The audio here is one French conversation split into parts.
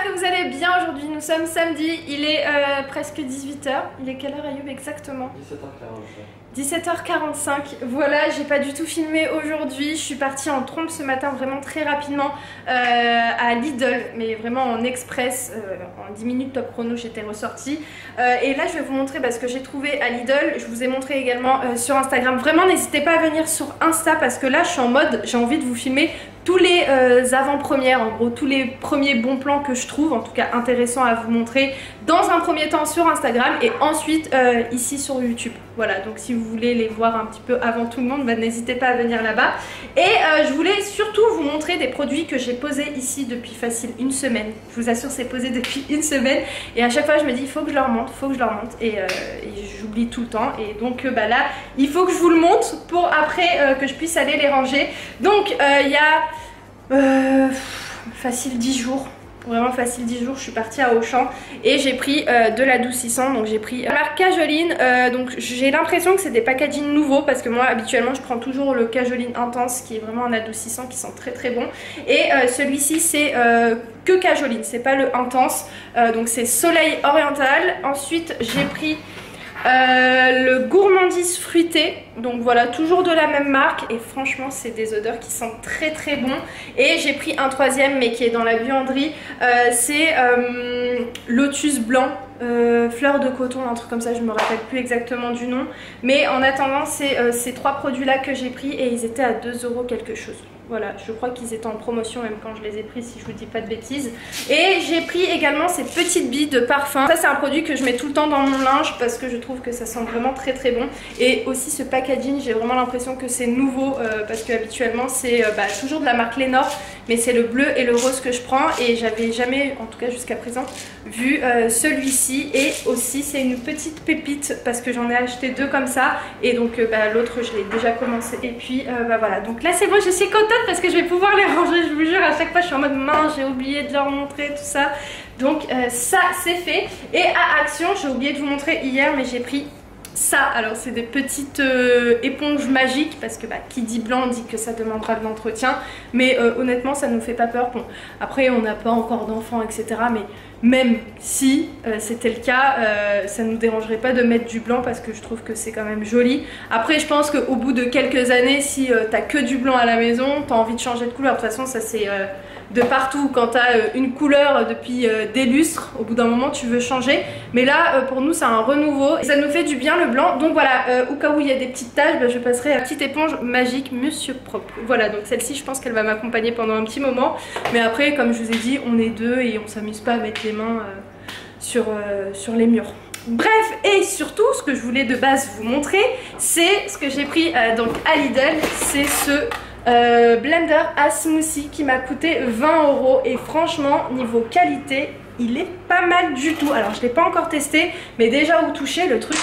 j'espère que vous allez bien. Aujourd'hui nous sommes samedi, il est presque 18 h. Il est quelle heure Ayoub exactement? 17h45. Voilà, j'ai pas du tout filmé aujourd'hui. Je suis partie en trompe ce matin vraiment très rapidement à Lidl, mais vraiment en express, en 10 minutes top chrono j'étais ressortie. Et là je vais vous montrer ce que j'ai trouvé à Lidl. Je vous ai montré également sur Instagram. Vraiment n'hésitez pas à venir sur Insta parce que là je suis en mode, j'ai envie de vous filmer tous les avant-premières, en gros tous les premiers bons plans que je trouve, en tout cas intéressants à vous montrer dans un premier temps sur Instagram et ensuite ici sur YouTube. Voilà, donc si vous voulez les voir un petit peu avant tout le monde, n'hésitez pas à venir là-bas. Et je voulais surtout vous montrer des produits que j'ai posés ici depuis facile une semaine. Je vous assure, c'est posé depuis une semaine et à chaque fois je me dis il faut que je leur montre, et j'oublie tout le temps. Et donc là, il faut que je vous le montre pour après que je puisse aller les ranger. Donc il y a facile 10 jours. Vraiment facile 10 jours, je suis partie à Auchan et j'ai pris de l'adoucissant. Donc j'ai pris la marque Cajoline. Donc j'ai l'impression que c'est des packaging nouveaux parce que moi habituellement je prends toujours le Cajoline Intense qui est vraiment un adoucissant qui sent très très bon. Et celui-ci c'est que Cajoline, c'est pas le Intense. Donc c'est Soleil Oriental. Ensuite j'ai pris le Gourmandise fruité, donc voilà, toujours de la même marque et franchement c'est des odeurs qui sentent très très bon. Et j'ai pris un troisième mais qui est dans la buanderie, c'est Lotus blanc, fleur de coton, un truc comme ça, je me rappelle plus exactement du nom, mais en attendant c'est ces trois produits là que j'ai pris et ils étaient à 2 € quelque chose. Voilà, je crois qu'ils étaient en promotion même quand je les ai pris, si je vous dis pas de bêtises. Et j'ai pris également ces petites billes de parfum. Ça c'est un produit que je mets tout le temps dans mon linge parce que je trouve que ça sent vraiment très très bon. Et aussi ce packaging, j'ai vraiment l'impression que c'est nouveau parce que habituellement c'est toujours de la marque Lénore, mais c'est le bleu et le rose que je prends et j'avais jamais, en tout cas jusqu'à présent, vu celui-ci. Et aussi c'est une petite pépite parce que j'en ai acheté 2 comme ça et donc l'autre je l'ai déjà commencé. Et puis voilà, donc là c'est bon, je suis contente parce que je vais pouvoir les ranger, je vous jure. À chaque fois je suis en mode mince, j'ai oublié de leur montrer tout ça. Donc ça c'est fait. Et à Action, j'ai oublié de vous montrer hier mais j'ai pris ça. Alors c'est des petites éponges magiques parce que qui dit blanc dit que ça demandera de l'entretien, mais honnêtement ça nous fait pas peur. Bon après on n'a pas encore d'enfants etc, mais même si c'était le cas, ça nous dérangerait pas de mettre du blanc parce que je trouve que c'est quand même joli. Après je pense qu'au bout de quelques années, si t'as que du blanc à la maison, t'as envie de changer de couleur. De toute façon ça c'est de partout, quand t'as une couleur depuis des lustres, au bout d'un moment tu veux changer. Mais là pour nous c'est un renouveau et ça nous fait du bien le blanc. Donc voilà, au cas où il y a des petites taches, je passerai à la petite éponge magique Monsieur Propre. Voilà, donc celle-ci je pense qu'elle va m'accompagner pendant un petit moment. Mais après comme je vous ai dit, on est deux et on s'amuse pas à mettre les mains sur les murs. Bref, et surtout ce que je voulais de base vous montrer, c'est ce que j'ai pris donc à Lidl, c'est ce blender à smoothie qui m'a coûté 20 € et franchement niveau qualité il est pas mal du tout. Alors je l'ai pas encore testé mais déjà au toucher le truc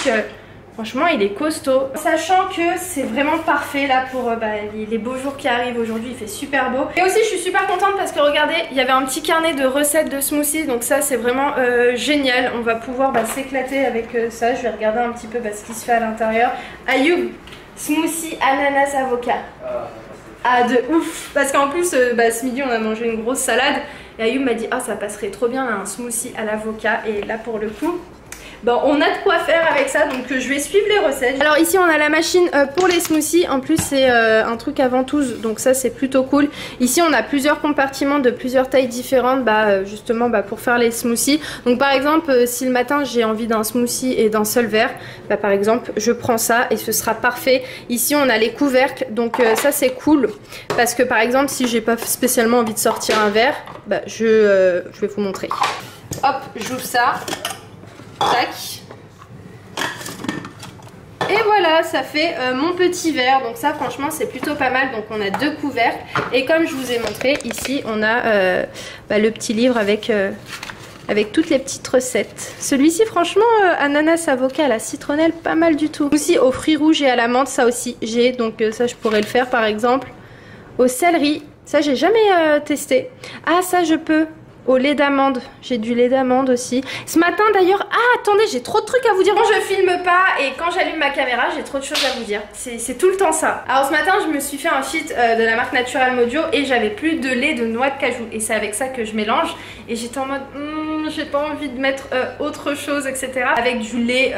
franchement il est costaud, sachant que c'est vraiment parfait là pour les beaux jours qui arrivent. Aujourd'hui il fait super beau et aussi je suis super contente parce que regardez, il y avait un petit carnet de recettes de smoothies, donc ça c'est vraiment génial. On va pouvoir s'éclater avec ça. Je vais regarder un petit peu ce qui se fait à l'intérieur. Ayoub, smoothie ananas avocat. Ah de ouf, parce qu'en plus ce midi on a mangé une grosse salade et Ayoub m'a dit ça passerait trop bien un smoothie à l'avocat. Et là pour le coup on a de quoi faire avec ça, donc je vais suivre les recettes. Alors ici on a la machine pour les smoothies. En plus c'est un truc à ventouse, donc ça c'est plutôt cool. Ici on a plusieurs compartiments de plusieurs tailles différentes justement pour faire les smoothies. Donc par exemple si le matin j'ai envie d'un smoothie et d'un seul verre, par exemple je prends ça et ce sera parfait. Ici on a les couvercles, donc ça c'est cool parce que par exemple si j'ai pas spécialement envie de sortir un verre, je vais vous montrer. Hop, j'ouvre ça. Tac. Et voilà, ça fait mon petit verre. Donc ça franchement c'est plutôt pas mal. Donc on a 2 couvercles. Et comme je vous ai montré, ici on a le petit livre avec toutes les petites recettes. Celui-ci franchement ananas avocat à la citronnelle, pas mal du tout. Aussi aux fruits rouges et à la menthe, ça aussi j'ai. Donc ça je pourrais le faire par exemple. Au céleri, ça j'ai jamais testé. Ah ça je peux. au lait d'amande. J'ai du lait d'amande aussi. Ce matin d'ailleurs, ah attendez, j'ai trop de trucs à vous dire. Quand je filme pas et quand j'allume ma caméra, j'ai trop de choses à vous dire. C'est tout le temps ça. Alors ce matin, je me suis fait un sheet de la marque Natural Modio et j'avais plus de lait de noix de cajou. Et c'est avec ça que je mélange. Et j'étais en mode, j'ai pas envie de mettre autre chose, etc. Avec du lait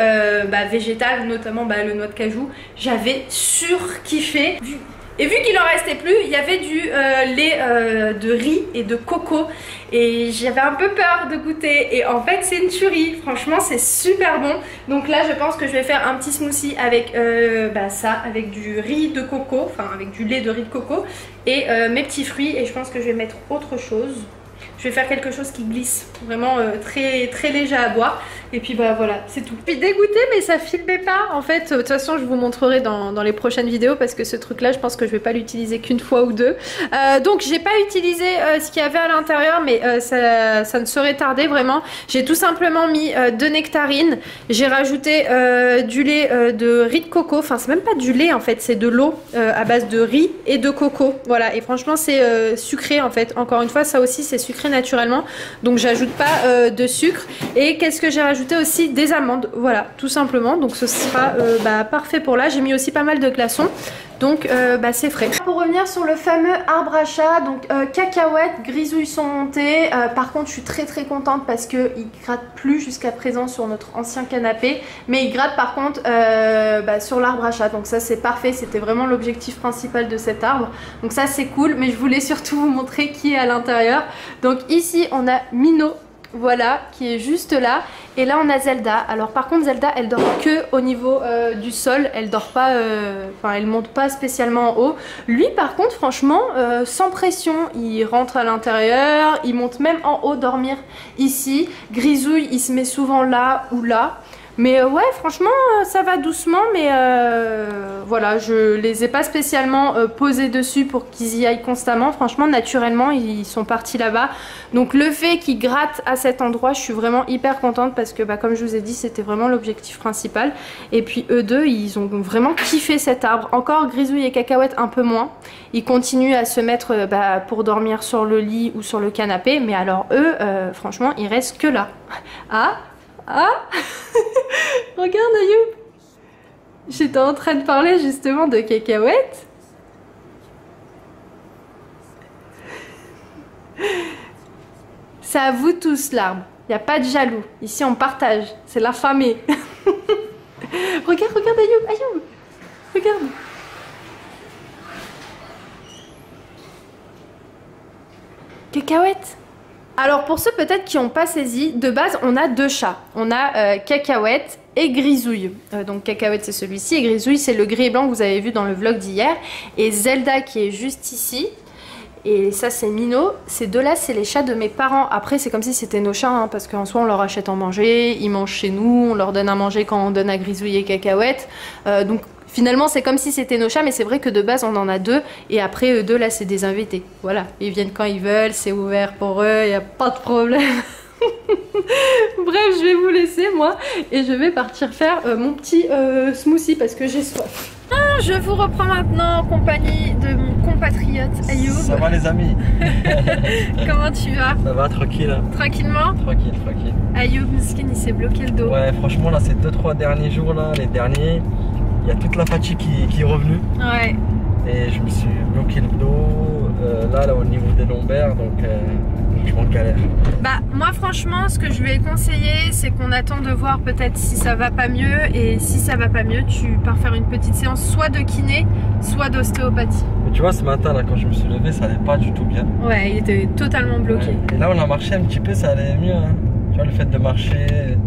végétal, notamment le noix de cajou. J'avais surkiffé. Et vu qu'il en restait plus, il y avait du lait de riz et de coco. Et j'avais un peu peur de goûter. Et en fait, c'est une tuerie. Franchement, c'est super bon. Donc là, je pense que je vais faire un petit smoothie avec ça, avec du riz de coco. Enfin, avec du lait de riz de coco. Et mes petits fruits. Et je pense que je vais mettre autre chose. Je vais faire quelque chose qui glisse, vraiment très, très léger à boire. Et puis voilà, c'est tout. Je suis dégoûtée mais ça filmait pas. En fait, de toute façon je vous montrerai dans les prochaines vidéos parce que ce truc là je pense que je vais pas l'utiliser qu'une fois ou deux. Donc j'ai pas utilisé ce qu'il y avait à l'intérieur mais ça ne saurait tarder vraiment. J'ai tout simplement mis 2 nectarines. J'ai rajouté du lait de riz de coco. Enfin c'est même pas du lait en fait, c'est de l'eau à base de riz et de coco. Voilà, et franchement c'est sucré en fait. Encore une fois ça aussi c'est sucré naturellement. Donc j'ajoute pas de sucre. Et qu'est-ce que j'ai rajouté aussi? Des amandes, voilà, tout simplement. Donc ce sera parfait pour là. J'ai mis aussi pas mal de glaçons. Donc c'est frais. Pour revenir sur le fameux arbre à chat, donc cacahuètes, grisouilles sont montées. Par contre je suis très très contente parce qu'il gratte plus jusqu'à présent sur notre ancien canapé. Mais il gratte par contre sur l'arbre à chat. Donc ça c'est parfait, c'était vraiment l'objectif principal de cet arbre. Donc ça c'est cool, mais je voulais surtout vous montrer qui est à l'intérieur. Donc ici on a Mino. Voilà, qui est juste là. Et là on a Zelda. Alors par contre Zelda elle dort que au niveau du sol. Elle dort pas, elle monte pas spécialement en haut. Lui par contre franchement sans pression. Il rentre à l'intérieur. Il monte même en haut dormir ici. Grisouille il se met souvent là ou là. Mais ouais franchement ça va doucement. Mais voilà, je les ai pas spécialement posés dessus pour qu'ils y aillent constamment. Franchement naturellement ils sont partis là-bas. Donc le fait qu'ils grattent à cet endroit, je suis vraiment hyper contente parce que comme je vous ai dit c'était vraiment l'objectif principal. Et puis eux deux ils ont vraiment kiffé cet arbre. Encore Grisouille et Cacahuète un peu moins. Ils continuent à se mettre pour dormir sur le lit ou sur le canapé. Mais alors eux franchement ils restent que là. Regarde Ayoub. J'étais en train de parler justement de Cacahuète. C'est à vous tous l'arbre. Il n'y a pas de jaloux. Ici on partage. C'est la famille. Regarde Ayoub. Regarde. Cacahuète. Alors pour ceux peut-être qui n'ont pas saisi, de base on a 2 chats. On a Cacahuète et Grisouille. Donc Cacahuète c'est celui-ci et Grisouille c'est le gris et blanc que vous avez vu dans le vlog d'hier. Et Zelda qui est juste ici. Et ça c'est Mino. Ces deux-là c'est les chats de mes parents. Après c'est comme si c'était nos chats parce qu'en soi on leur achète à manger, ils mangent chez nous, on leur donne à manger quand on donne à Grisouille et Cacahuète. Donc finalement c'est comme si c'était nos chats, mais c'est vrai que de base on en a 2. Et après eux deux là c'est des invités. Voilà, ils viennent quand ils veulent, c'est ouvert pour eux, il n'y a pas de problème. Bref, je vais vous laisser moi et je vais partir faire mon petit smoothie parce que j'ai soif. Je vous reprends maintenant en compagnie de mon compatriote Ayoub. Ça va les amis? Comment tu vas? Ça va, tranquille. Tranquillement? Tranquille. Ayoub Miskin il s'est bloqué le dos. Ouais franchement là ces 2-3 derniers jours là, les derniers, il y a toute la fatigue qui est revenue. Ouais. Et je me suis bloqué le dos, là au niveau des lombaires, donc je m'en galère. Moi franchement ce que je lui ai conseillé c'est qu'on attend de voir peut-être si ça va pas mieux. Et si ça va pas mieux tu pars faire une petite séance soit de kiné soit d'ostéopathie. Mais tu vois ce matin là quand je me suis levé ça allait pas du tout bien. Ouais il était totalement bloqué. Ouais. Et là on a marché un petit peu, ça allait mieux hein. Tu vois le fait de marcher,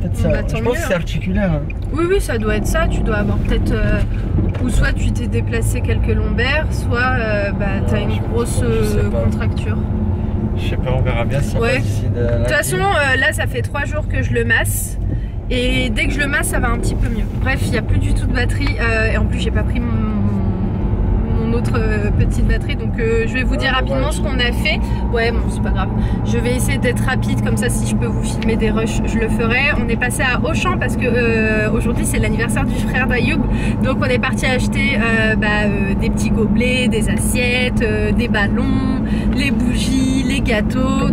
peut-être ça, je pense que c'est articulaire hein. Oui ça doit être ça, tu dois avoir peut-être ou soit tu t'es déplacé quelques lombaires, soit t'as une grosse contracture. Je sais pas, on verra bien si on passe ici de toute façon là ça fait 3 jours que je le masse. Et dès que je le masse ça va un petit peu mieux. Bref il n'y a plus du tout de batterie et en plus j'ai pas pris mon l'autre petite batterie. Donc je vais vous dire rapidement ce qu'on a fait. Ouais, bon, c'est pas grave. Je vais essayer d'être rapide, comme ça si je peux vous filmer des rushs, je le ferai. On est passé à Auchan parce que aujourd'hui c'est l'anniversaire du frère d'Ayoub. Donc on est parti acheter des petits gobelets, des assiettes, des ballons, les bougies, les gâteaux.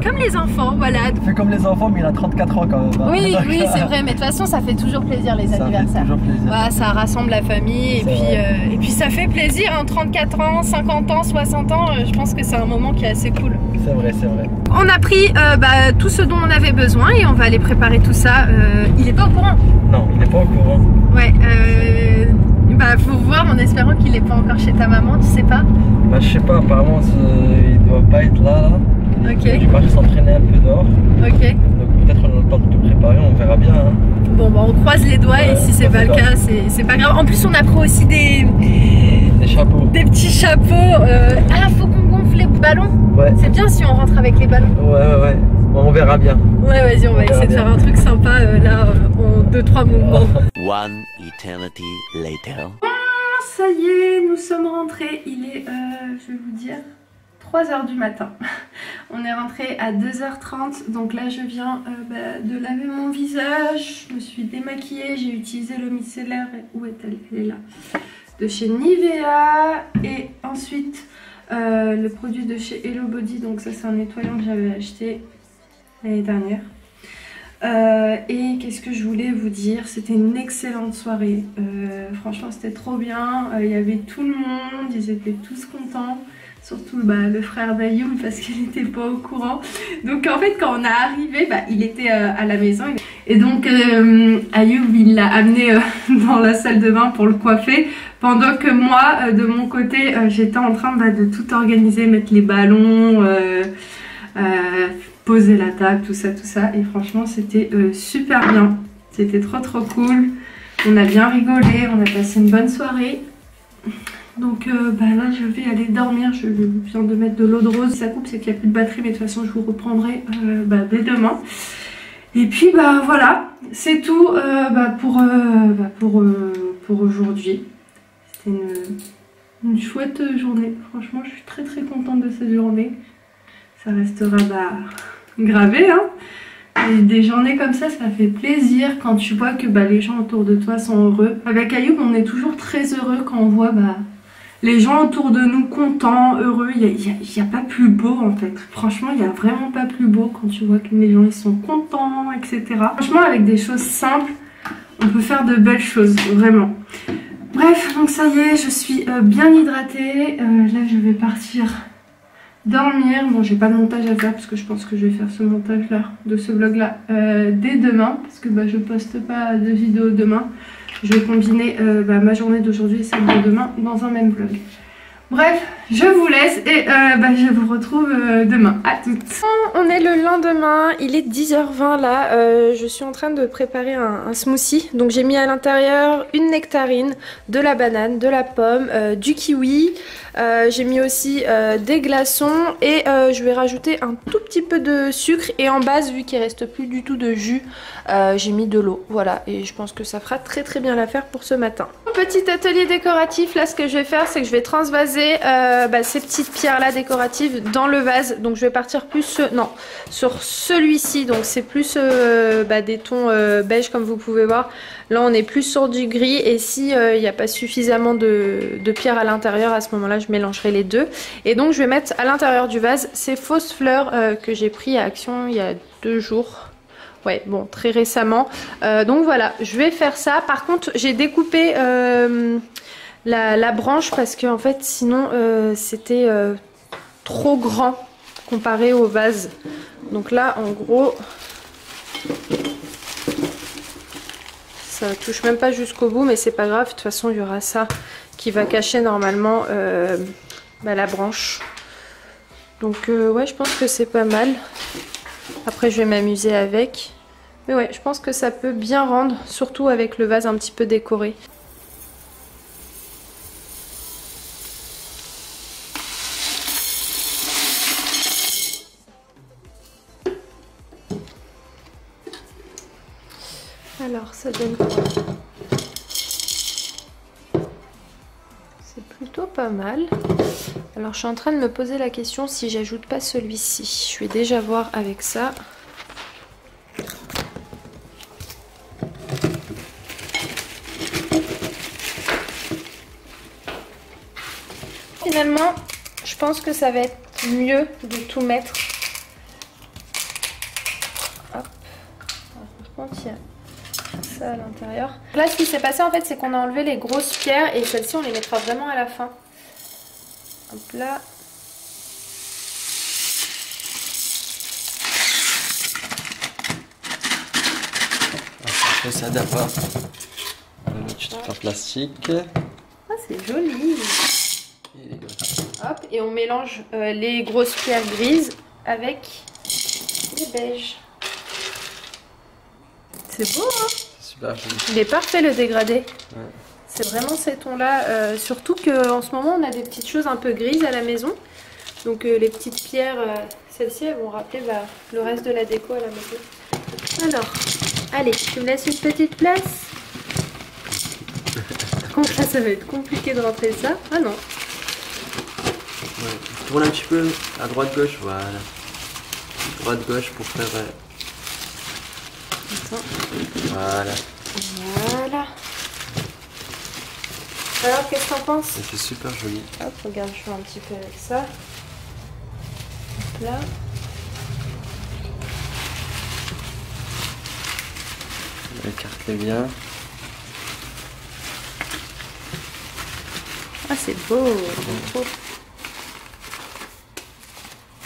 Comme les enfants, voilà. Fait comme les enfants, mais il a 34 ans quand même. Hein. Oui, oui, c'est vrai, mais de toute façon ça fait toujours plaisir les anniversaires. Fait toujours plaisir. Voilà, ça rassemble la famille et puis ça fait plaisir, hein, 34 ans, 50 ans, 60 ans, je pense que c'est un moment qui est assez cool. C'est vrai, c'est vrai. On a pris tout ce dont on avait besoin et on va aller préparer tout ça. Il est pas au courant? Non, il n'est pas au courant. Ouais, faut voir en espérant qu'il n'est pas encore chez ta maman, tu sais pas? Bah je sais pas, apparemment il doit pas être là. Ok. Il est parti s'entraîner un peu dehors. Ok. Donc peut-être on a le temps de tout préparer, on verra bien. Hein. Bon bah on croise les doigts et si c'est pas le cas, c'est pas grave. En plus on a pris aussi des chapeaux. Des petits chapeaux. Faut qu'on gonfle les ballons. Ouais. C'est bien si on rentre avec les ballons. Ouais. Bon, on verra bien. Ouais, vas-y, on va essayer de faire un truc sympa en 2-3 mouvements. One eternity later. Ça y est, nous sommes rentrés. Il est, je vais vous dire, 3h du matin. On est rentré à 2h30. Donc là, je viens de laver mon visage. Je me suis démaquillée. J'ai utilisé le micellaire. Où est-elle? Elle est là. De chez Nivea. Et ensuite, le produit de chez Hello Body. Donc ça, c'est un nettoyant que j'avais acheté l'année dernière. Et qu'est-ce que je voulais vous dire, c'était une excellente soirée, franchement c'était trop bien, il y avait tout le monde, ils étaient tous contents, surtout le frère d'Ayoub parce qu'il n'était pas au courant. Donc en fait quand on est arrivé, il était à la maison et donc Ayoub il l'a amené dans la salle de bain pour le coiffer, pendant que moi de mon côté j'étais en train de tout organiser, mettre les ballons, poser la table, tout ça, et franchement c'était super bien, c'était trop cool, on a bien rigolé, on a passé une bonne soirée. Donc là je vais aller dormir, je viens de mettre de l'eau de rose, si ça coupe c'est qu'il n'y a plus de batterie, mais de toute façon je vous reprendrai dès demain. Et puis voilà, c'est tout pour aujourd'hui. C'était une chouette journée, franchement je suis très contente de cette journée. Ça restera gravé, hein. Et des journées comme ça fait plaisir quand tu vois que les gens autour de toi sont heureux. Avec Ayoub, on est toujours très heureux quand on voit les gens autour de nous contents, heureux. Il n'y a pas plus beau en fait. Franchement, il n'y a vraiment pas plus beau quand tu vois que les gens ils sont contents, etc. Franchement, avec des choses simples, on peut faire de belles choses, vraiment. Bref, donc ça y est, je suis bien hydratée. Là, je vais partir dormir. Bon, j'ai pas de montage à faire parce que je pense que je vais faire ce montage là, de ce vlog là, dès demain, parce que je poste pas de vidéo demain. Je vais combiner ma journée d'aujourd'hui et celle de demain dans un même vlog. Bref, je vous laisse et je vous retrouve demain. À toutes. On est le lendemain, il est 10h20 là. Je suis en train de préparer un smoothie. Donc j'ai mis à l'intérieur une nectarine, de la banane, de la pomme, du kiwi. J'ai mis aussi des glaçons et je vais rajouter un tout petit peu de sucre. Et en base, vu qu'il reste plus du tout de jus, j'ai mis de l'eau. Voilà, et je pense que ça fera très bien l'affaire pour ce matin. Petit atelier décoratif, là ce que je vais faire c'est que je vais transvaser ces petites pierres là décoratives dans le vase. Donc je vais partir plus sur celui-ci, donc c'est plus des tons beige comme vous pouvez voir. Là on est plus sur du gris et si il n'y a pas suffisamment de pierres à l'intérieur, à ce moment là je mélangerai les deux. Et donc je vais mettre à l'intérieur du vase ces fausses fleurs que j'ai pris à Action il y a 2 jours. Ouais, bon, très récemment. Donc voilà, je vais faire ça. Par contre, j'ai découpé la branche parce que en fait, sinon, c'était trop grand comparé au vase. Donc là, en gros, ça touche même pas jusqu'au bout, mais c'est pas grave. De toute façon, il y aura ça qui va cacher normalement la branche. Donc ouais, je pense que c'est pas mal. Après, je vais m'amuser avec. Mais ouais, je pense que ça peut bien rendre, surtout avec le vase un petit peu décoré. Alors, ça donne quoi? C'est plutôt pas mal. Alors je suis en train de me poser la question si j'ajoute pas celui-ci. Je vais déjà voir avec ça. Finalement, je pense que ça va être mieux de tout mettre. Hop. Par contre, il y a ça à l'intérieur. Là, ce qui s'est passé en fait, c'est qu'on a enlevé les grosses pierres et celles-ci, on les mettra vraiment à la fin. Hop là. Ça d'abord. On va mettre tout en plastique. Ah, c'est joli. Hop, et on mélange les grosses pierres grises avec les beiges. C'est beau, hein? C'est super joli. Il est parfait le dégradé. Ouais. C'est vraiment ces tons-là. Surtout qu'en ce moment, on a des petites choses un peu grises à la maison. Donc les petites pierres, celles-ci, elles vont rappeler le reste de la déco à la maison. Alors, allez, tu me laisses une petite place. Par contre, là, ça va être compliqué de rentrer ça. Ah non. Ouais, tourne un petit peu à droite-gauche, voilà. Droite-gauche pour faire... Attends. Voilà. Voilà. Alors, qu'est-ce que t'en penses? C'est super joli. Hop, regarde, je fais un petit peu avec ça. Hop là. Écarte-les bien. Ah, c'est beau, trop.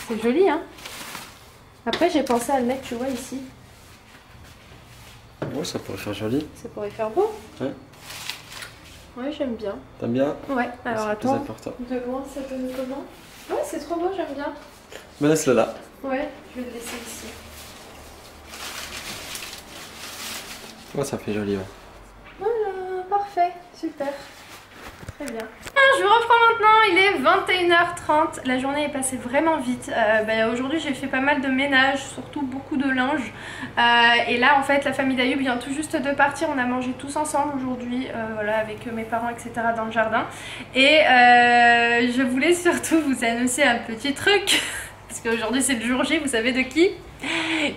C'est joli, hein. Après, j'ai pensé à le mettre, tu vois, ici. Oh, ça pourrait faire joli. Ça pourrait faire beau. Ouais. Ouais, j'aime bien. T'aimes bien? Ouais, alors c'est attends. important. De loin, ça donne comment? Ouais, c'est trop beau, j'aime bien. Mais laisse-le là. Ouais, je vais le laisser ici. Ouais, ça fait joli, ouais. Voilà, parfait, super. Très bien. Je vous reprends maintenant, il est 21h30, la journée est passée vraiment vite. Aujourd'hui j'ai fait pas mal de ménage, surtout beaucoup de linge. Et là en fait la famille d'Ayoub vient tout juste de partir, on a mangé tous ensemble aujourd'hui, voilà, avec mes parents etc. dans le jardin. Et je voulais surtout vous annoncer un petit truc, parce qu'aujourd'hui c'est le jour J, vous savez de qui?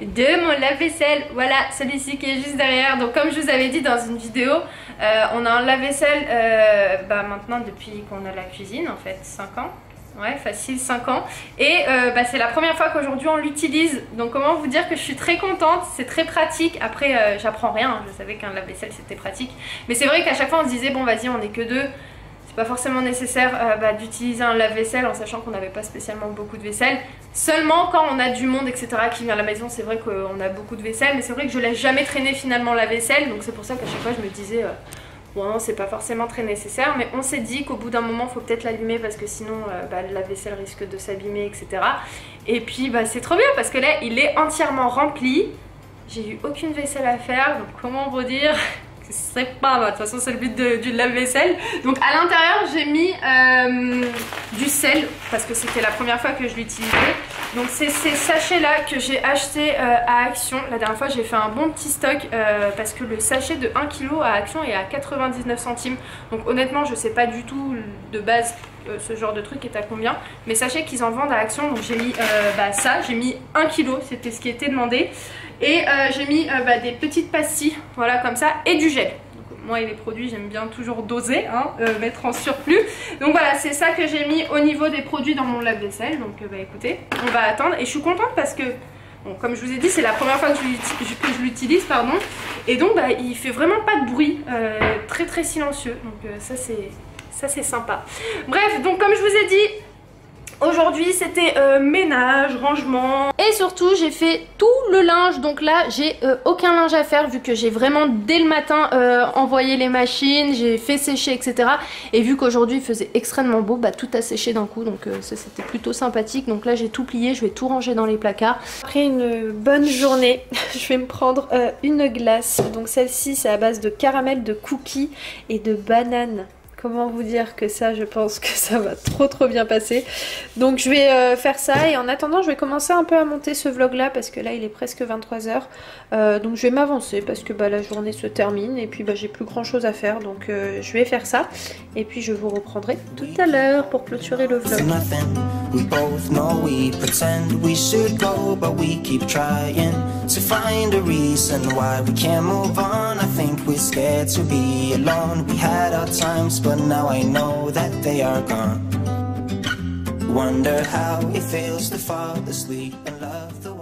De mon lave-vaisselle, voilà, celui-ci qui est juste derrière. Donc comme je vous avais dit dans une vidéo, on a un lave-vaisselle maintenant depuis qu'on a la cuisine en fait, 5 ans. Ouais, facile, 5 ans. Et c'est la première fois qu'aujourd'hui on l'utilise. Donc comment vous dire que je suis très contente, c'est très pratique. Après j'apprends rien, je savais qu'un lave-vaisselle c'était pratique. Mais c'est vrai qu'à chaque fois on se disait bon vas-y on est que deux. Pas forcément nécessaire d'utiliser un lave-vaisselle en sachant qu'on n'avait pas spécialement beaucoup de vaisselle. Seulement quand on a du monde etc qui vient à la maison, c'est vrai qu'on a beaucoup de vaisselle, mais c'est vrai que je laisse jamais traîner finalement la vaisselle, donc c'est pour ça qu'à chaque fois je me disais bon non c'est pas forcément très nécessaire, mais on s'est dit qu'au bout d'un moment faut peut-être l'allumer parce que sinon la vaisselle risque de s'abîmer etc. Et puis c'est trop bien parce que là il est entièrement rempli, j'ai eu aucune vaisselle à faire, donc comment vous dire c'est pas, de toute façon c'est le but du lave-vaisselle. Donc à l'intérieur j'ai mis du sel parce que c'était la première fois que je l'utilisais. Donc c'est ces sachets là que j'ai acheté à Action. La dernière fois j'ai fait un bon petit stock parce que le sachet de 1 kg à Action est à 99 centimes. Donc honnêtement je sais pas du tout de base ce genre de truc est à combien, mais sachez qu'ils en vendent à Action. Donc j'ai mis ça, j'ai mis 1 kg, c'était ce qui était demandé. Et j'ai mis des petites pastilles, voilà comme ça, et du gel. Donc, moi et les produits j'aime bien toujours doser, mettre en surplus. Donc voilà, c'est ça que j'ai mis au niveau des produits dans mon lave-vaisselle. Donc écoutez, on va attendre. Et je suis contente parce que, bon, comme je vous ai dit, c'est la première fois que je l'utilise, pardon. Et donc il fait vraiment pas de bruit, très très silencieux. Donc ça c'est sympa. Bref, donc comme je vous ai dit, aujourd'hui c'était ménage, rangement et surtout j'ai fait tout le linge. Donc là j'ai aucun linge à faire vu que j'ai vraiment dès le matin envoyé les machines, j'ai fait sécher etc. Et vu qu'aujourd'hui il faisait extrêmement beau, tout a séché d'un coup, donc ça c'était plutôt sympathique. Donc là j'ai tout plié, je vais tout ranger dans les placards. Après une bonne journée, je vais me prendre une glace. Donc celle-ci c'est à base de caramel, de cookies et de banane. comment vous dire que ça, je pense que ça va trop bien passer. Donc je vais faire ça et en attendant je vais commencer un peu à monter ce vlog là parce que là il est presque 23h. Donc je vais m'avancer parce que la journée se termine et puis j'ai plus grand chose à faire, donc je vais faire ça et puis je vous reprendrai tout à l'heure pour clôturer le vlog. We both know we pretend we should go, but we keep trying to find a reason why we can't move on. I think we're scared to be alone. We had our times, but now I know that they are gone. Wonder how it feels to fall asleep and love the